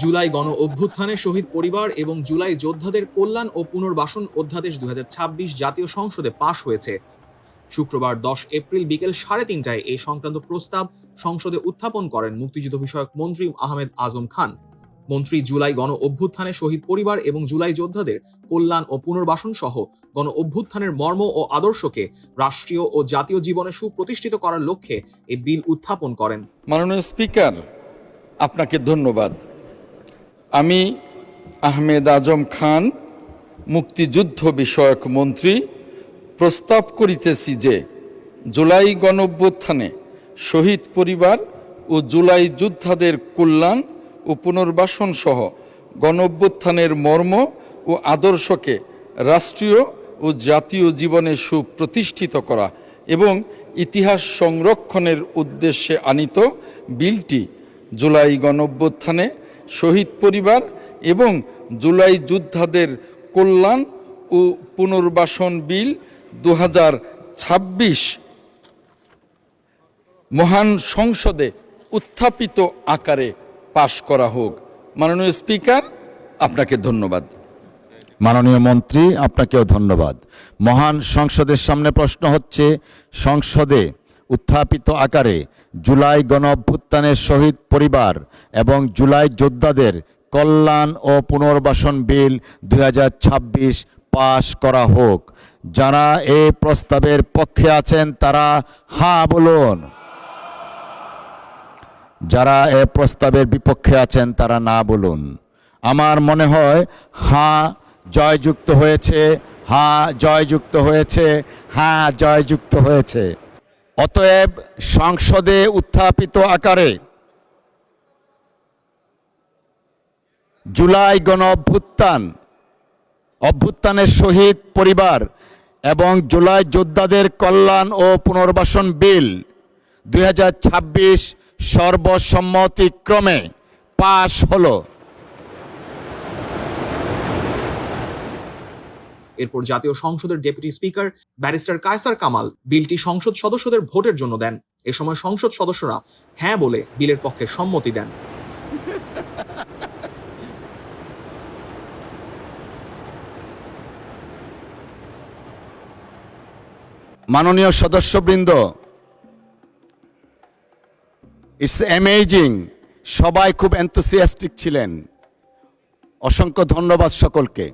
জুলাই গণ অভ্যুত্থানে শহীদ পরিবার এবং জুলাই যোদ্ধাদের কল্যাণ ও পুনর্বাসন অধ্যাদেশ ২০২৬ জাতীয় সংসদে পাশ হয়েছে। শুক্রবার ১০ এপ্রিল বিকেল ৩:৩০টায় এই সংক্রান্ত প্রস্তাব সংসদে উত্থাপন করেন মুক্তিযুদ্ধ বিষয়ক মন্ত্রী আহমেদ আজম খান। মন্ত্রী জুলাই গণ অভ্যুত্থানে শহীদ পরিবার এবং জুলাই যোদ্ধাদের কল্যাণ ও পুনর্বাসন সহ গণ অভ্যুত্থানের মর্ম ও আদর্শকে রাষ্ট্রীয় ও জাতীয় জীবনে সুপ্রতিষ্ঠিত করার লক্ষ্যে এই বিল উত্থাপন করেন। মাননীয় স্পিকার, আপনাকে ধন্যবাদ। আমি আহমেদ আজম খান, মুক্তিযুদ্ধ বিষয়ক মন্ত্রী, প্রস্তাব করিতেছি যে জুলাই গণঅভ্যুত্থানে শহীদ পরিবার ও জুলাই যোদ্ধাদের কল্যাণ ও পুনর্বাসন সহ গণঅভ্যুত্থানের মর্ম ও আদর্শকে রাষ্ট্রীয় ও জাতীয় জীবনে সুপ্রতিষ্ঠিত করা এবং ইতিহাস সংরক্ষণের উদ্দেশ্যে আনীত বিলটি জুলাই গণঅভ্যুত্থানে শহীদ পরিবার এবং জুলাই যোদ্ধাদের কল্যাণ ও পুনর্বাসন বিল ২০২৬ মহান সংসদে উত্থাপিত আকারে পাশ করা হোক। মাননীয় স্পিকার, আপনাকে ধন্যবাদ। মাননীয় মন্ত্রী, আপনাকেও ধন্যবাদ। মহান সংসদের সামনে প্রশ্ন হচ্ছে, সংসদে উত্থাপিত আকারে জুলাই গণঅভ্যুত্থানের শহীদ পরিবার এবং জুলাই যোদ্ধাদের কল্যাণ ও পুনর্বাসন বিল ২০২৬ পাশ করা হোক। যারা এই প্রস্তাবের পক্ষে আছেন তারা হ্যাঁ বলুন। যারা এই প্রস্তাবের বিপক্ষে আছেন তারা না বলুন। আমার মনে হয় হ্যাঁ জয়যুক্ত হয়েছে, হ্যাঁ জয়যুক্ত হয়েছে, হ্যাঁ জয়যুক্ত হয়েছে। অতএব সংসদে উত্থাপিত আকারে জুলাই গণ অভ্যুত্থানের শহীদ পরিবার এবং জুলাই যোদ্ধাদের কল্যাণ ও পুনর্বাসন বিল ২০২৬ সর্বসম্মতিক্রমে পাশ হলো। এরপর জাতীয় সংসদের deputy speaker barrister Kaiser Kamal বিলটি সংসদ সদস্যদের ভোটের জন্য দেন। এ সময় সংসদ সদস্যরা হ্যাঁ বলে বিলের পক্ষে সম্মতি দেন। মাননীয় সদস্যবৃন্দ, ইটস অ্যামেজিং, সবাই খুব এনথুসিয়াস্টিক ছিলেন। অসংখ্য ধন্যবাদ সকলকে।